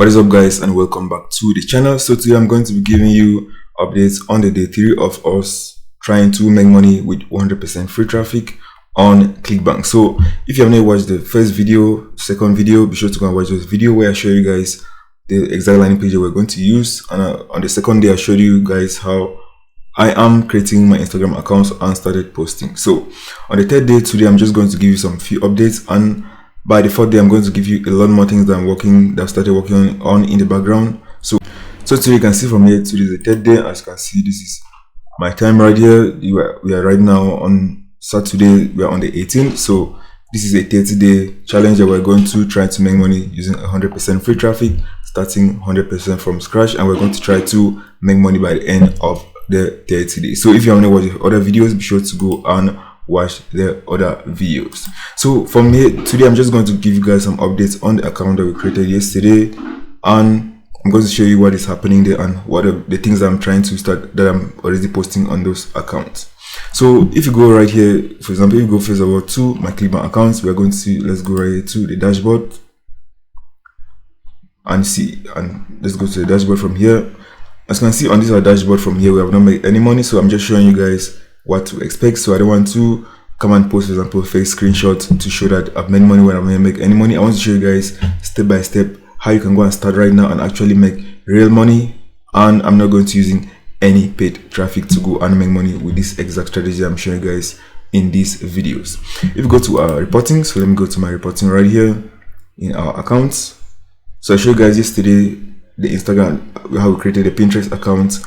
What is up, guys, and welcome back to the channel. So today I'm going to be giving you updates on the day 3 of us trying to make money with 100% free traffic on Clickbank. So if you have not watched the first video, second video, be sure to go and watch this video where I show you guys the exact landing page that we're going to use. And on the second day I showed you guys how I am creating my Instagram account and started posting. So on the third day today, I'm just going to give you some few updates, and by the fourth day I'm going to give you a lot more things that I've started working on in the background. So today you can see from here, today is the third day. As you can see, this is my time right here. We are right now on Saturday, we are on the 18th. So this is a 30-day challenge that we're going to try to make money using 100% free traffic, starting 100% from scratch, and we're going to try to make money by the end of the 30 days. So if you haven't watched the other videos, be sure to go and watch the other videos. So from here today, I'm just going to give you guys some updates on the account that we created yesterday, and I'm going to show you what is happening there and what are the things that I'm trying to start, that I'm already posting on those accounts. So if you go right here, for example, if you go first of all to my Clickbank accounts, we're going to see, let's go right here to the dashboard and see, and let's go to the dashboard from here. As you can see on this dashboard from here, we have not made any money, so I'm just showing you guys what to expect. So I don't want to come and post, for example, fake screenshot to show that I've made money when I'm going to make any money. I want to show you guys step by step how you can go and start right now and actually make real money, and I'm not going to using any paid traffic to go and make money with this exact strategy I'm showing you guys in these videos. If you go to our reporting, so let me go to my reporting right here in our accounts. So I showed you guys yesterday the Instagram, how we created the Pinterest account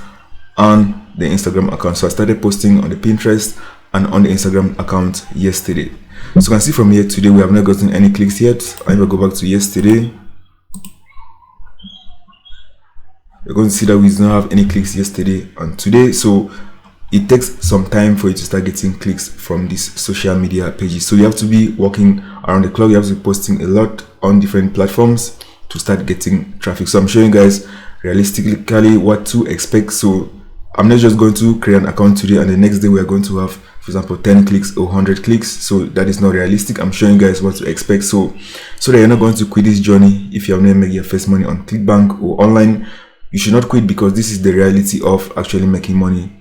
and the Instagram account. So I started posting on the Pinterest and on the Instagram account yesterday. So you can see from here today we have not gotten any clicks yet. I will go back to yesterday. You're going to see that we did not have any clicks yesterday and today. So it takes some time for you to start getting clicks from these social media pages. So you have to be working around the clock. You have to be posting a lot on different platforms to start getting traffic. So I'm showing you guys realistically what to expect. So I'm not just going to create an account today and the next day we are going to have, for example, 10 clicks or 100 clicks. So that is not realistic. I'm showing you guys what to expect, so that you're not going to quit this journey. If you have never made your first money on Clickbank or online, you should not quit, because this is the reality of actually making money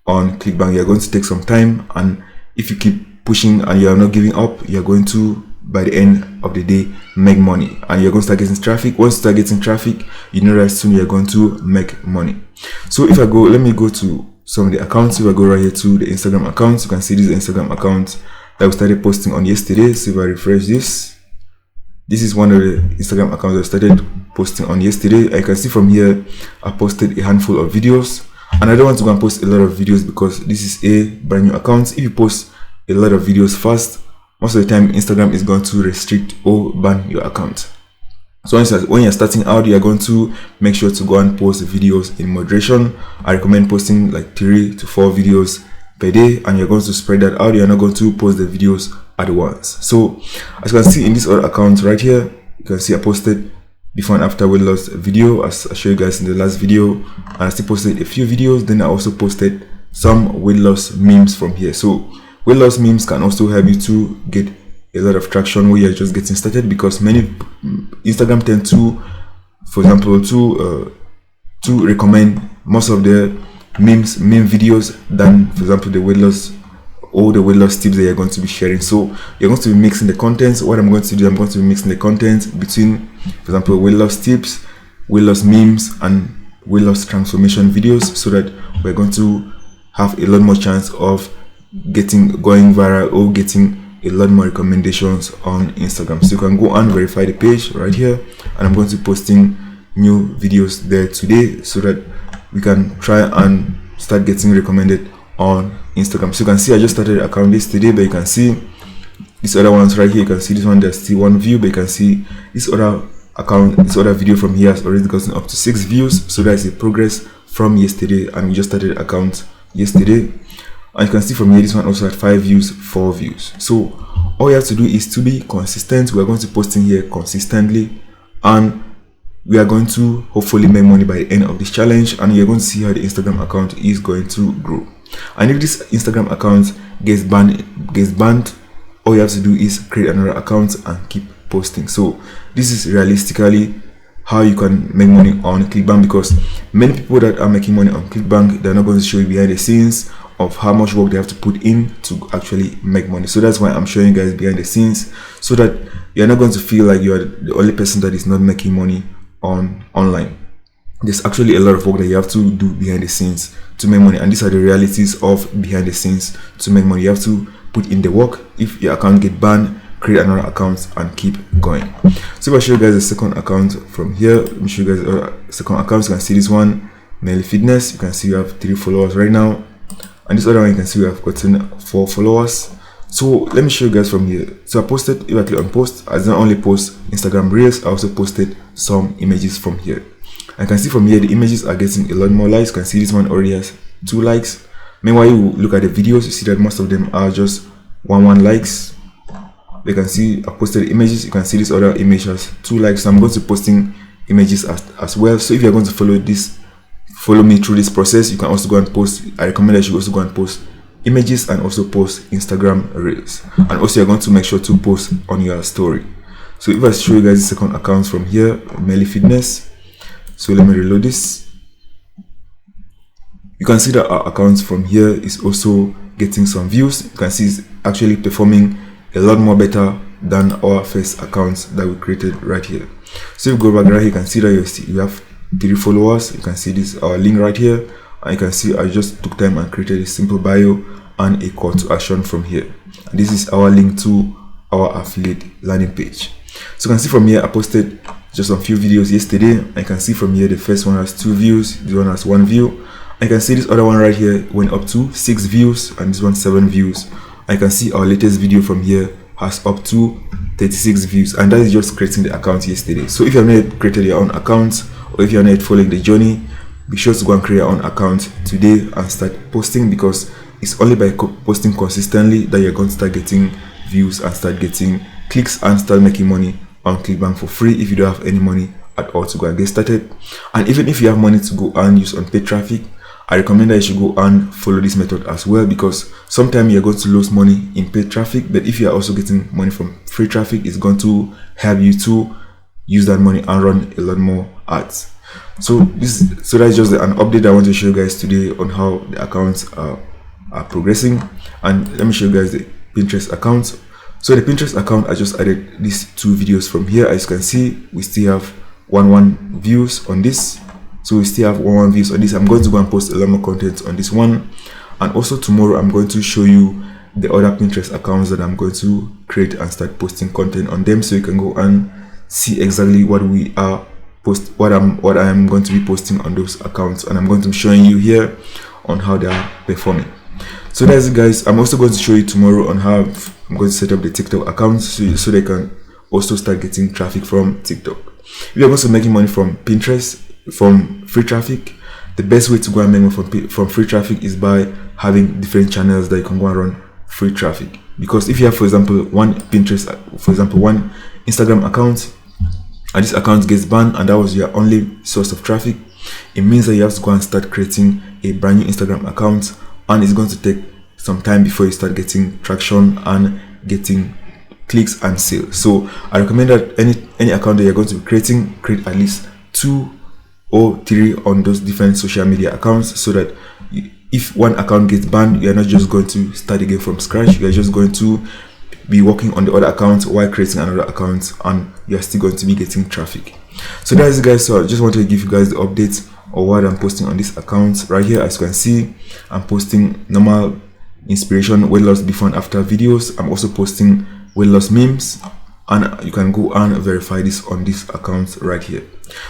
on Clickbank. You're going to take some time, and if you keep pushing and you are not giving up, you're going to, by the end of the day, make money, and you're going to start getting traffic. Once you start getting traffic, you know that soon you're going to make money. So if I go, let me go to some of the accounts. If I go right here to the Instagram accounts, you can see this Instagram account that we started posting on yesterday. So if I refresh this is one of the Instagram accounts that I started posting on yesterday. I can see from here I posted a handful of videos, and I don't want to go and post a lot of videos because this is a brand new account. If you post a lot of videos fast, most of the time Instagram is going to restrict or ban your account. So when you're starting out, you're going to make sure to go and post videos in moderation. I recommend posting like 3 to 4 videos per day, and you're going to spread that out. You're not going to post the videos at once. So as you can see in this other account right here, you can see I posted before and after weight loss video, as I showed you guys in the last video, and I still posted a few videos. Then I also posted some weight loss memes from here. So weight loss memes can also help you to get a lot of traction where you're just getting started, because many Instagram tend to, for example, to recommend most of the meme videos than, for example, the weight loss or the weight loss tips that you're going to be sharing. So you're going to be mixing the contents. What I'm going to do, I'm going to be mixing the content between, for example, weight loss tips, weight loss memes, and weight loss transformation videos, so that we're going to have a lot more chance of going viral or getting a lot more recommendations on Instagram. So you can go and verify the page right here, and I'm going to be posting new videos there today so that we can try and start getting recommended on Instagram. So you can see I just started the account yesterday, but you can see these other ones right here. You can see this one, there's still 1 view, but you can see this other account, this other video from here has already gotten up to 6 views. So that's a progress from yesterday, and we just started the account yesterday. And you can see from here, this one also had 5 views, 4 views. So all you have to do is to be consistent. We are going to post in here consistently, and we are going to hopefully make money by the end of this challenge, and you're going to see how the Instagram account is going to grow. And if this Instagram account gets banned, all you have to do is create another account and keep posting. So this is realistically how you can make money on Clickbank, because many people that are making money on Clickbank, they're not going to show you behind the scenes of how much work they have to put in to actually make money. So that's why I'm showing you guys behind the scenes, so that you're not going to feel like you're the only person that is not making money online. There's actually a lot of work that you have to do behind the scenes to make money, and these are the realities of behind the scenes to make money. You have to put in the work. If your account get banned, create another account and keep going. So if I show you guys a second account from here, let me show you guys a second account. You can see this one, Melly Fitness. You can see we have 3 followers right now, and this other one you can see we have gotten 4 followers. So let me show you guys from here. So I posted, if I click on post, I don't only post Instagram reels, I also posted some images from here. I can see from here the images are getting a lot more likes. You can see this one already has 2 likes. Meanwhile, you look at the videos, you see that most of them are just 1 likes. You can see I posted images. You can see this other image has 2 likes. So I'm going to posting images as well. So if you're going to follow me through this process, you can also go and post. I recommend that you also go and post images and also post Instagram reels, and also you're going to make sure to post on your story. So if I show you guys the second account from here, Melly Fitness. So let me reload this. You can see that our account from here is also getting some views. You can see it's actually performing a lot more better than our first accounts that we created right here. So if you go back right here, you can see that you have 3 followers. You can see this our link right here, and you can see I just took time and created a simple bio and a call to action from here. And this is our link to our affiliate landing page. So you can see from here I posted just a few videos yesterday. I can see from here the first one has 2 views, this one has 1 view. I can see this other one right here went up to 6 views, and this one 7 views. I can see our latest video from here has up to 36 views, and that is just creating the account yesterday. So if you have not yet created your own account, or if you are not yet following the journey, be sure to go and create your own account today and start posting, because it's only by posting consistently that you're going to start getting views and start getting clicks and start making money on Clickbank for free if you don't have any money at all to go and get started. And even if you have money to go and use on paid traffic, I recommend that you should go and follow this method as well, because sometimes you're going to lose money in paid traffic, but if you are also getting money from free traffic, it's going to help you to use that money and run a lot more ads. So that's just an update I want to show you guys today on how the accounts are progressing. And let me show you guys the Pinterest account. So the Pinterest account, I just added these 2 videos from here. As you can see, we still have 1 views on this. So we still have 1 views on this. I'm going to go and post a lot more content on this one, and also tomorrow I'm going to show you the other Pinterest accounts that I'm going to create and start posting content on them, so you can go and see exactly what I am going to be posting on those accounts, and I'm going to be showing you here on how they are performing. So that's it, guys. I'm also going to show you tomorrow on how I'm going to set up the TikTok account, so they can also start getting traffic from TikTok. If you're also making money from Pinterest from free traffic, the best way to go and make money from free traffic is by having different channels that you can go and run free traffic. Because if you have, for example, one Instagram account, and this account gets banned and that was your only source of traffic, it means that you have to go and start creating a brand new Instagram account, and it's going to take some time before you start getting traction and getting clicks and sales. So I recommend that any account that you're going to be creating, create at least 2 or 3 on those different social media accounts, so that if one account gets banned, you're not just going to start again from scratch. You're just going to be working on the other account while creating another account, and you're still going to be getting traffic. So that's it, guys. So I just wanted to give you guys the updates of what I'm posting on this account right here. As you can see, I'm posting normal inspiration, weight loss before and after videos. I'm also posting weight loss memes, and you can go and verify this on this account right here.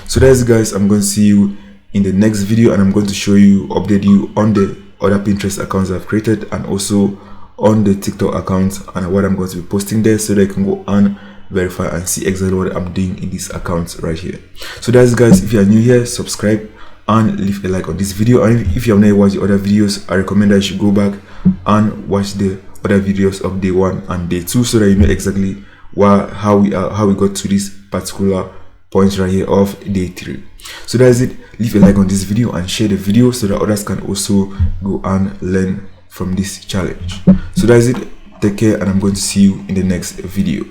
So that's it, guys. I'm going to see you in the next video, and I'm going to update you on the other Pinterest accounts I've created, and also on the TikTok account and what I'm going to be posting there, so that you can go and verify and see exactly what I'm doing in this account right here. So that's it, guys. If you are new here, subscribe and leave a like on this video, and if you have not watched the other videos, I recommend that you should go back and watch the other videos of day 1 and day 2, so that you know exactly how we got to this particular point right here of day 3. So that's it. Leave a like on this video and share the video so that others can also go and learn from this challenge. So that's it. Take care, and I'm going to see you in the next video.